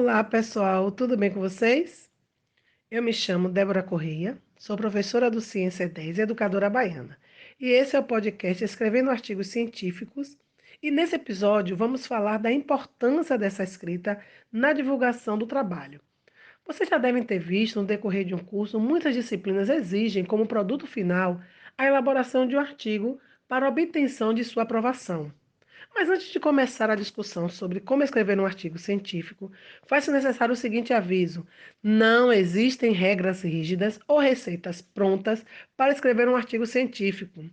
Olá, pessoal, tudo bem com vocês? Eu me chamo Débora Correia, sou professora do Ciência 10 e educadora baiana. E esse é o podcast Escrevendo Artigos Científicos. E nesse episódio vamos falar da importância dessa escrita na divulgação do trabalho. Vocês já devem ter visto no decorrer de um curso, muitas disciplinas exigem como produto final a elaboração de um artigo para obtenção de sua aprovação. Mas antes de começar a discussão sobre como escrever um artigo científico, faz-se necessário o seguinte aviso: não existem regras rígidas ou receitas prontas para escrever um artigo científico.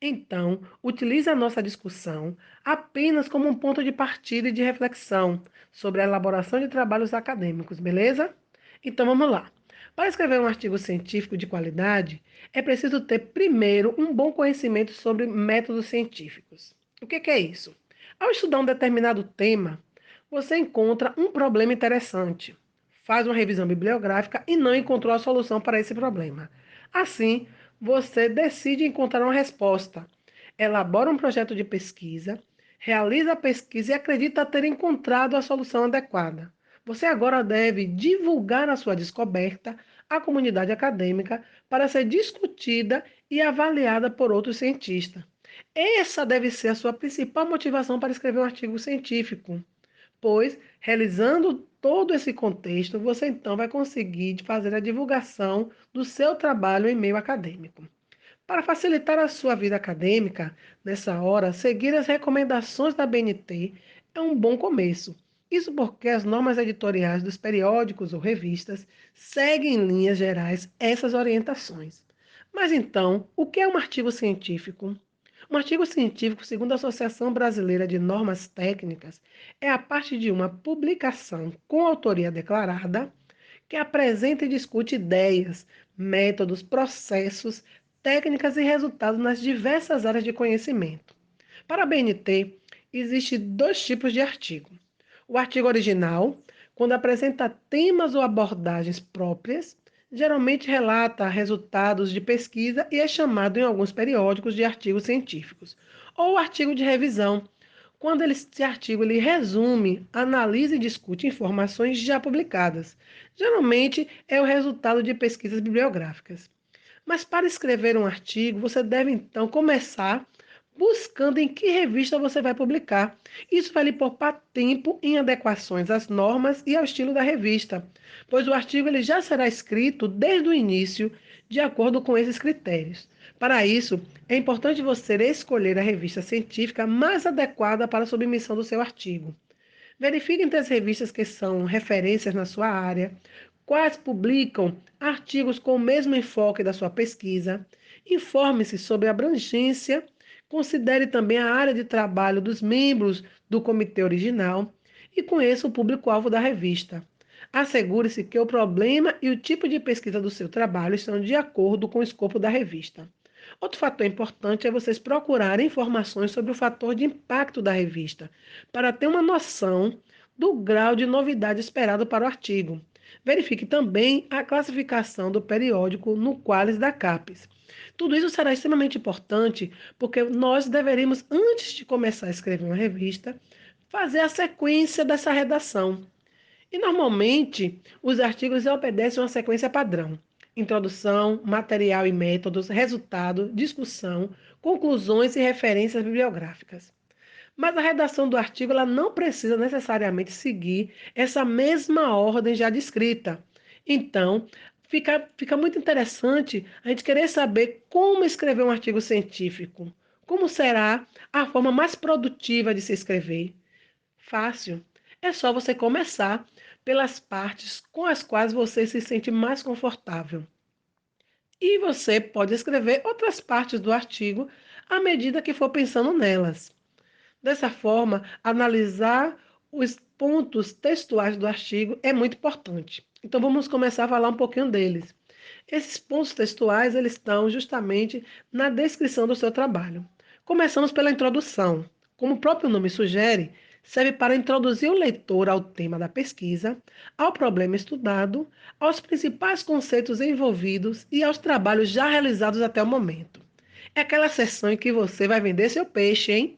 Então, utilize a nossa discussão apenas como um ponto de partida e de reflexão sobre a elaboração de trabalhos acadêmicos, beleza? Então vamos lá. Para escrever um artigo científico de qualidade, é preciso ter primeiro um bom conhecimento sobre métodos científicos. O que é isso? Ao estudar um determinado tema, você encontra um problema interessante, faz uma revisão bibliográfica e não encontrou a solução para esse problema. Assim, você decide encontrar uma resposta, elabora um projeto de pesquisa, realiza a pesquisa e acredita ter encontrado a solução adequada. Você agora deve divulgar a sua descoberta à comunidade acadêmica para ser discutida e avaliada por outros cientistas. Essa deve ser a sua principal motivação para escrever um artigo científico, pois, realizando todo esse contexto, você então vai conseguir fazer a divulgação do seu trabalho em meio acadêmico. Para facilitar a sua vida acadêmica, nessa hora, seguir as recomendações da BNT é um bom começo. Isso porque as normas editoriais dos periódicos ou revistas seguem em linhas gerais essas orientações. Mas então, o que é um artigo científico? Um artigo científico, segundo a Associação Brasileira de Normas Técnicas, é a parte de uma publicação com autoria declarada que apresenta e discute ideias, métodos, processos, técnicas e resultados nas diversas áreas de conhecimento. Para a BNT, existem dois tipos de artigo. O artigo original, quando apresenta temas ou abordagens próprias, geralmente relata resultados de pesquisa e é chamado em alguns periódicos de artigos científicos. Ou o artigo de revisão, quando esse artigo ele resume, analisa e discute informações já publicadas. Geralmente é o resultado de pesquisas bibliográficas. Mas para escrever um artigo, você deve então começar buscando em que revista você vai publicar. Isso vai lhe poupar tempo em adequações às normas e ao estilo da revista, pois o artigo ele já será escrito desde o início, de acordo com esses critérios. Para isso, é importante você escolher a revista científica mais adequada para a submissão do seu artigo. Verifique entre as revistas que são referências na sua área, quais publicam artigos com o mesmo enfoque da sua pesquisa. Informe-se sobre a abrangência, considere também a área de trabalho dos membros do comitê original e conheça o público-alvo da revista. Assegure-se que o problema e o tipo de pesquisa do seu trabalho estão de acordo com o escopo da revista. Outro fator importante é vocês procurarem informações sobre o fator de impacto da revista, para ter uma noção do grau de novidade esperado para o artigo. Verifique também a classificação do periódico no Qualis da CAPES. Tudo isso será extremamente importante, porque nós deveríamos, antes de começar a escrever uma revista, fazer a sequência dessa redação. E normalmente os artigos obedecem uma sequência padrão: introdução, material e métodos, resultado, discussão, conclusões e referências bibliográficas. Mas a redação do artigo ela não precisa necessariamente seguir essa mesma ordem já descrita. Então, fica muito interessante a gente querer saber como escrever um artigo científico. Como será a forma mais produtiva de se escrever? Fácil. É só você começar pelas partes com as quais você se sente mais confortável. E você pode escrever outras partes do artigo à medida que for pensando nelas. Dessa forma, analisar os pontos textuais do artigo é muito importante. Então vamos começar a falar um pouquinho deles. Esses pontos textuais, eles estão justamente na descrição do seu trabalho. Começamos pela introdução. Como o próprio nome sugere, serve para introduzir o leitor ao tema da pesquisa, ao problema estudado, aos principais conceitos envolvidos e aos trabalhos já realizados até o momento. É aquela sessão em que você vai vender seu peixe, hein?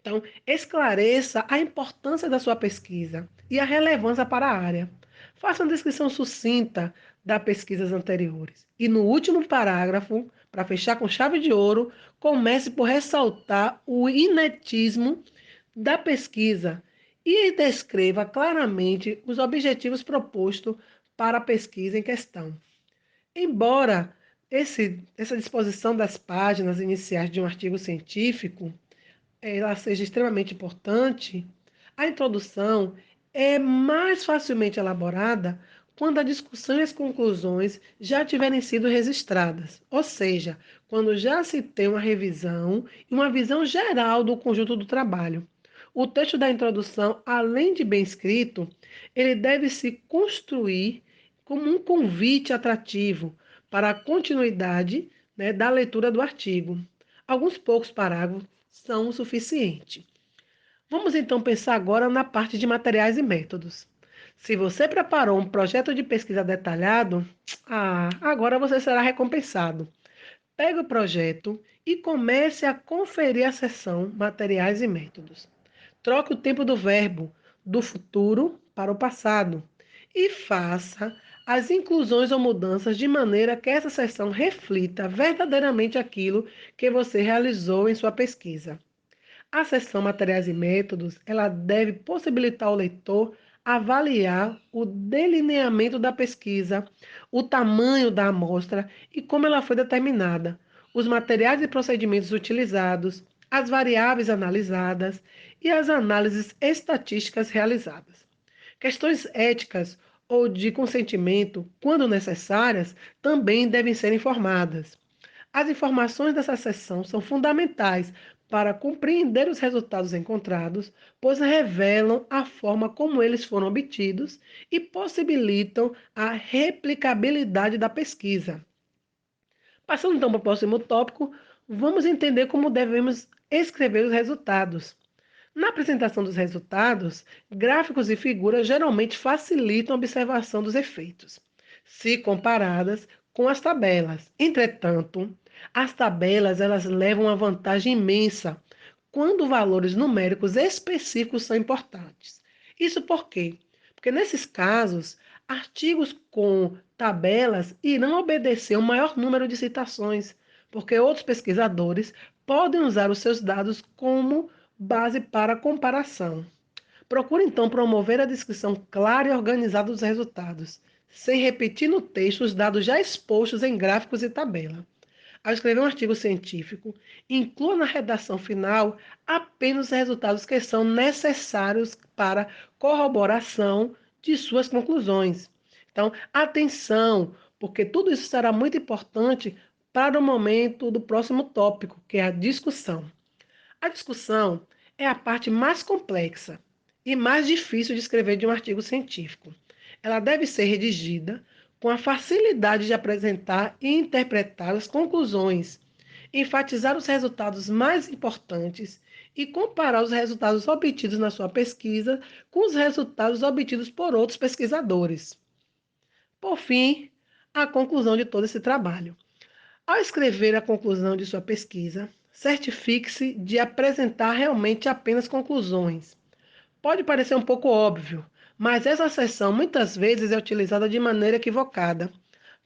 Então, esclareça a importância da sua pesquisa e a relevância para a área. Faça uma descrição sucinta das pesquisas anteriores. E no último parágrafo, para fechar com chave de ouro, comece por ressaltar o inetismo da pesquisa e descreva claramente os objetivos propostos para a pesquisa em questão. Embora essa disposição das páginas iniciais de um artigo científico ela seja extremamente importante, a introdução é mais facilmente elaborada quando a discussão e as conclusões já tiverem sido registradas, ou seja, quando já se tem uma revisão e uma visão geral do conjunto do trabalho. O texto da introdução, além de bem escrito, ele deve se construir como um convite atrativo para a continuidade, né, da leitura do artigo. Alguns poucos parágrafos são o suficiente. Vamos então pensar agora na parte de materiais e métodos. Se você preparou um projeto de pesquisa detalhado, agora você será recompensado. Pegue o projeto e comece a conferir a seção Materiais e Métodos. Troque o tempo do verbo do futuro para o passado e faça as inclusões ou mudanças de maneira que essa seção reflita verdadeiramente aquilo que você realizou em sua pesquisa. A seção Materiais e Métodos, ela deve possibilitar ao leitor avaliar o delineamento da pesquisa, o tamanho da amostra e como ela foi determinada, os materiais e procedimentos utilizados, as variáveis analisadas e as análises estatísticas realizadas. Questões éticas ou de consentimento, quando necessárias, também devem ser informadas. As informações dessa seção são fundamentais para compreender os resultados encontrados, pois revelam a forma como eles foram obtidos e possibilitam a replicabilidade da pesquisa. Passando então para o próximo tópico, vamos entender como devemos escrever os resultados. Na apresentação dos resultados, gráficos e figuras geralmente facilitam a observação dos efeitos, se comparadas com as tabelas. Entretanto, as tabelas elas levam uma vantagem imensa quando valores numéricos específicos são importantes. Isso por quê? Porque nesses casos, artigos com tabelas irão obedecer um maior número de citações, porque outros pesquisadores podem usar os seus dados como base para comparação. Procure então promover a descrição clara e organizada dos resultados, sem repetir no texto os dados já expostos em gráficos e tabela. Ao escrever um artigo científico, inclua na redação final apenas os resultados que são necessários para corroboração de suas conclusões. Então, atenção, porque tudo isso será muito importante para o momento do próximo tópico, que é a discussão. A discussão é a parte mais complexa e mais difícil de escrever de um artigo científico. Ela deve ser redigida com a facilidade de apresentar e interpretar as conclusões, enfatizar os resultados mais importantes e comparar os resultados obtidos na sua pesquisa com os resultados obtidos por outros pesquisadores. Por fim, a conclusão de todo esse trabalho. Ao escrever a conclusão de sua pesquisa, certifique-se de apresentar realmente apenas conclusões. Pode parecer um pouco óbvio, mas essa seção muitas vezes é utilizada de maneira equivocada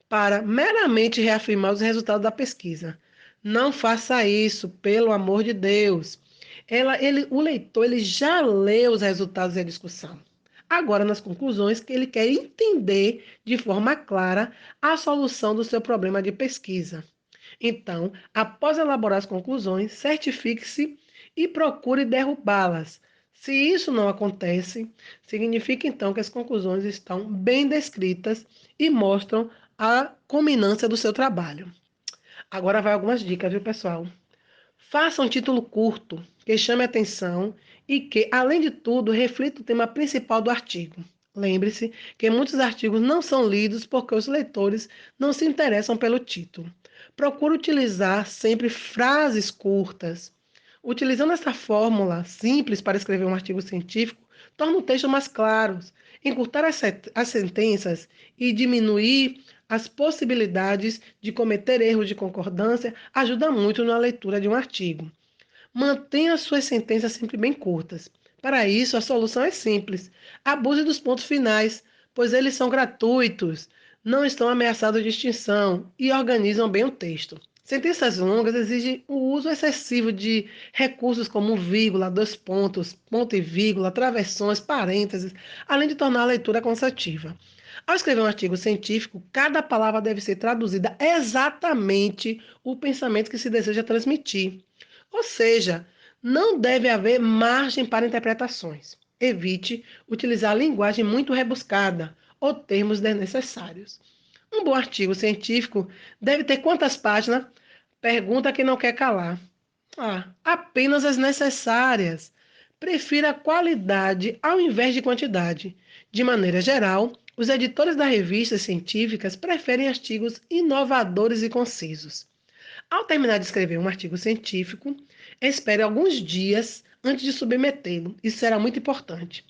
para meramente reafirmar os resultados da pesquisa. Não faça isso, pelo amor de Deus. O leitor ele já leu os resultados da discussão. Agora, nas conclusões, que ele quer entender de forma clara a solução do seu problema de pesquisa. Então, após elaborar as conclusões, certifique-se e procure derrubá-las. Se isso não acontece, significa então que as conclusões estão bem descritas e mostram a culminância do seu trabalho. Agora vai algumas dicas, viu, pessoal? Faça um título curto, que chame a atenção e que, além de tudo, reflita o tema principal do artigo. Lembre-se que muitos artigos não são lidos porque os leitores não se interessam pelo título. Procure utilizar sempre frases curtas. Utilizando essa fórmula simples para escrever um artigo científico, torna o texto mais claro, encurtar as sentenças e diminuir as possibilidades de cometer erros de concordância ajuda muito na leitura de um artigo. Mantenha suas sentenças sempre bem curtas. Para isso, a solução é simples. Abuse dos pontos finais, pois eles são gratuitos, não estão ameaçados de extinção e organizam bem o texto. Sentenças longas exigem o uso excessivo de recursos como vírgula, dois pontos, ponto e vírgula, travessões, parênteses, além de tornar a leitura cansativa. Ao escrever um artigo científico, cada palavra deve ser traduzida exatamente o pensamento que se deseja transmitir. Ou seja, não deve haver margem para interpretações. Evite utilizar linguagem muito rebuscada ou termos desnecessários. Um bom artigo científico deve ter quantas páginas? Pergunta quem não quer calar. Apenas as necessárias. Prefira qualidade ao invés de quantidade. De maneira geral, os editores das revistas científicas preferem artigos inovadores e concisos. Ao terminar de escrever um artigo científico, espere alguns dias antes de submetê-lo. Isso será muito importante.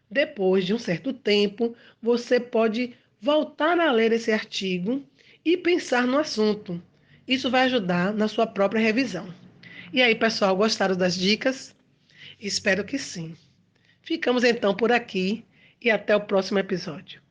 Depois de um certo tempo, você pode voltar a ler esse artigo e pensar no assunto. Isso vai ajudar na sua própria revisão. E aí, pessoal, gostaram das dicas? Espero que sim. Ficamos então por aqui e até o próximo episódio.